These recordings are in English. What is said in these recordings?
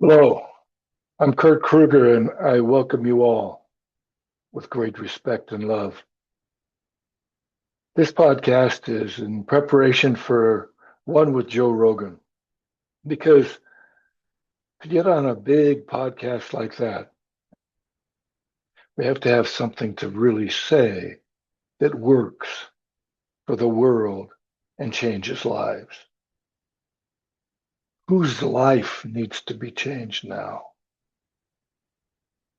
Hello, I'm Kurt Krueger, and I welcome you all with great respect and love. This podcast is in preparation for one with Joe Rogan, because to get on a big podcast like that, we have to have something to really say that works for the world and changes lives. Whose life needs to be changed now?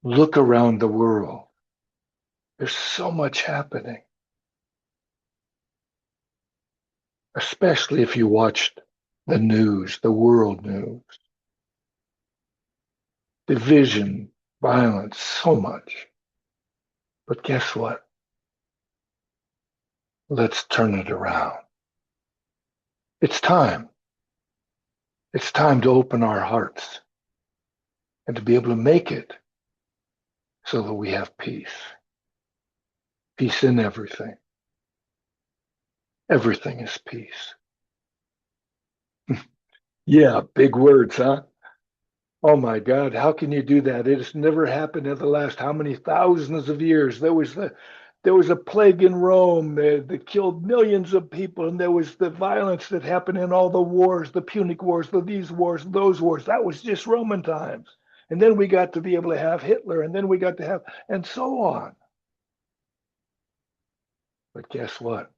Look around the world. There's so much happening, especially if you watched the news, the world news. Division, violence, so much. But guess what? Let's turn it around. It's time. It's time to open our hearts and to be able to make it so that we have peace. Peace in everything. Everything is peace. Yeah, big words, huh? Oh my God, how can you do that? It has never happened in the last how many thousands of years? There was a plague in Rome that killed millions of people, and there was the violence that happened in all the wars, the Punic Wars, these wars, those wars. That was just Roman times. And then we got to be able to have Hitler, and then we got to have, and so on. But guess what?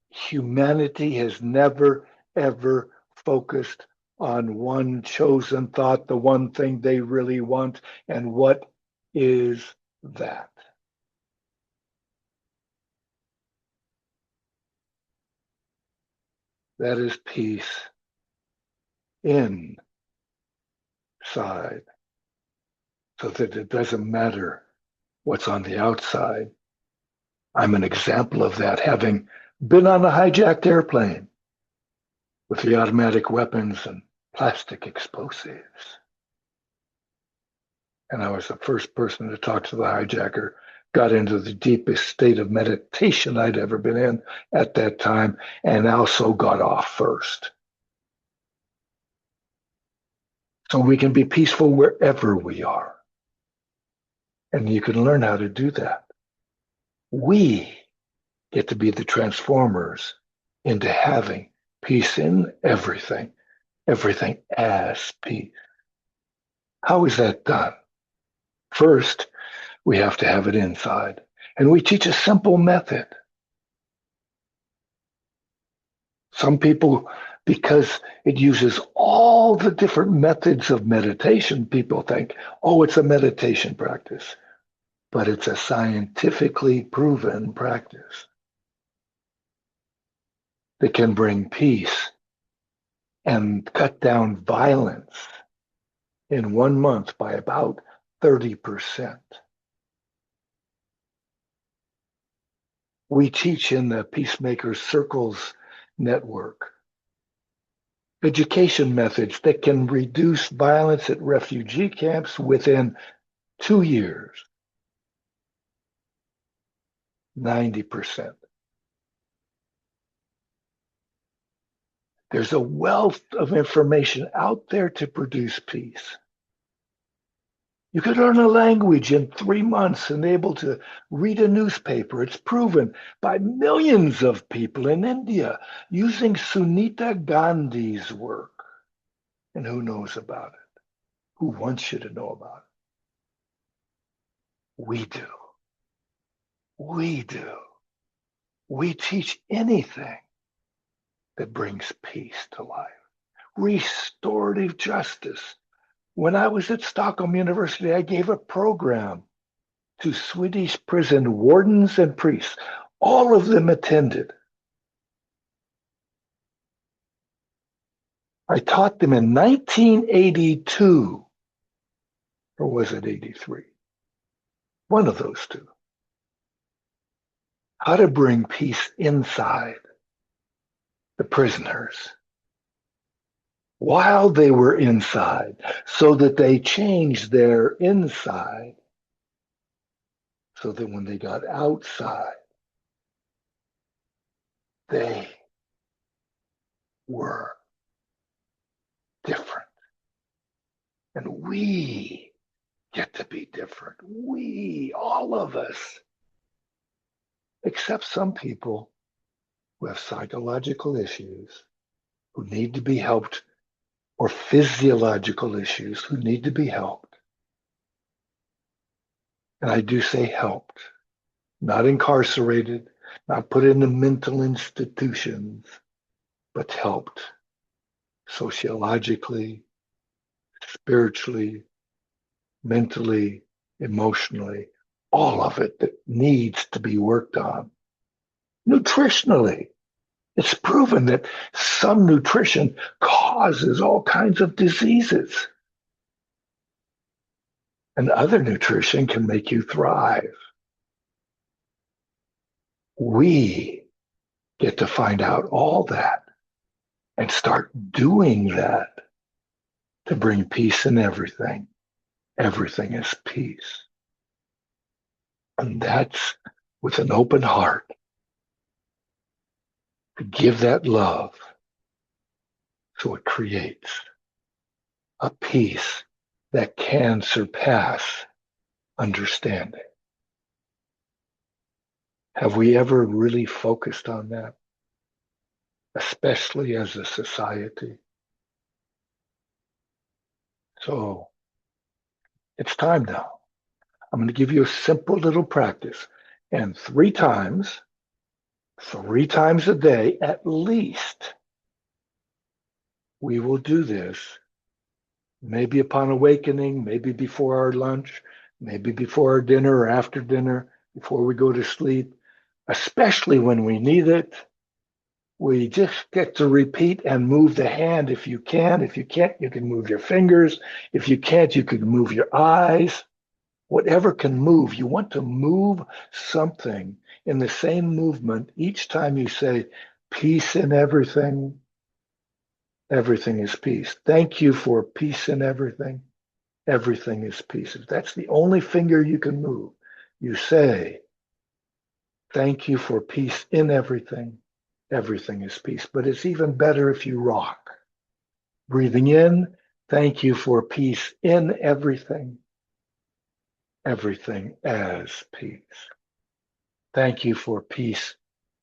Humanity has never, ever focused on one chosen thought, the one thing they really want. And what is that? That is peace inside, so that it doesn't matter what's on the outside. I'm an example of that, having been on a hijacked airplane with the automatic weapons and plastic explosives. And I was the first person to talk to the hijacker, got into the deepest state of meditation I'd ever been in at that time, and also got off first. So we can be peaceful wherever we are. And you can learn how to do that. We get to be the transformers into having peace in everything, everything as peace. How is that done? First, we have to have it inside. And we teach a simple method. Some people, because it uses all the different methods of meditation, people think, oh, it's a meditation practice. But it's a scientifically proven practice that can bring peace and cut down violence in 1 month by about 30%. We teach in the PeaceMakers Circles network education methods that can reduce violence at refugee camps within 2 years, 90%. There's a wealth of information out there to produce peace. You could learn a language in 3 months and able to read a newspaper. It's proven by millions of people in India using Sunita Gandhi's work. And who knows about it? Who wants you to know about it? We do. We do. We teach anything that brings peace to life. Restorative justice. When I was at Stockholm University, I gave a program to Swedish prison wardens and priests. All of them attended. I taught them in 1982, or was it 83? One of those two. How to bring peace inside the prisoners while they were inside, so that they changed their inside so that when they got outside, they were different. And we get to be different. We, all of us, except some people who have psychological issues, who need to be helped, or physiological issues who need to be helped. And I do say helped, not incarcerated, not put into mental institutions, but helped sociologically, spiritually, mentally, emotionally, all of it that needs to be worked on. Nutritionally, it's proven that some nutrition causes all kinds of diseases, and other nutrition can make you thrive. We get to find out all that and start doing that to bring peace in everything. Everything is peace. And that's with an open heart to give that love so it creates a peace that can surpass understanding. Have we ever really focused on that, especially as a society? So it's time now. I'm going to give you a simple little practice. And three times a day at least, we will do this. Maybe upon awakening, maybe before our lunch, maybe before our dinner or after dinner, before we go to sleep, especially when we need it. We just get to repeat and move the hand if you can. If you can't, you can move your fingers. If you can't, you can move your eyes. Whatever can move, you want to move something in the same movement each time you say, peace in everything, everything is peace. Thank you for peace in everything, everything is peace. If that's the only finger you can move, you say, thank you for peace in everything, everything is peace. But it's even better if you rock. Breathing in, thank you for peace in everything, everything as peace. Thank you for peace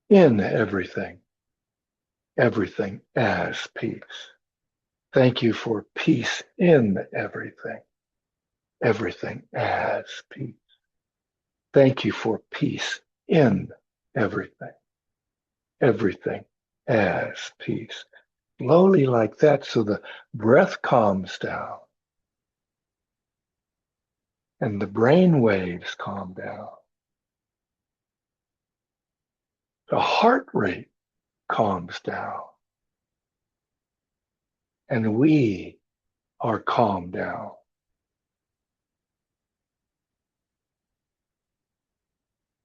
in everything, everything as peace. Thank you for peace in everything, everything as peace. Thank you for peace in everything, everything as peace. Slowly like that, so the breath calms down and the brain waves calm down. The heart rate calms down and we are calmed down.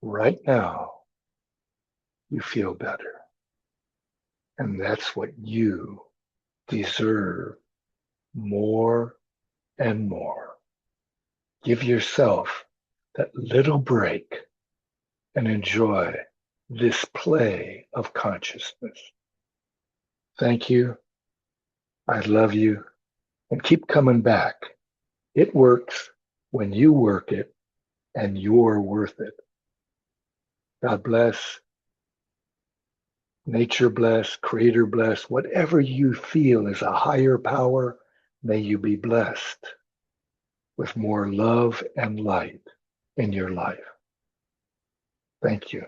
Right now, you feel better. And that's what you deserve more and more. Give yourself that little break and enjoy this play of consciousness. Thank you. I love you. And keep coming back. It works when you work it, and you're worth it. God bless. Nature bless, creator bless, whatever you feel is a higher power, may you be blessed with more love and light in your life. Thank you.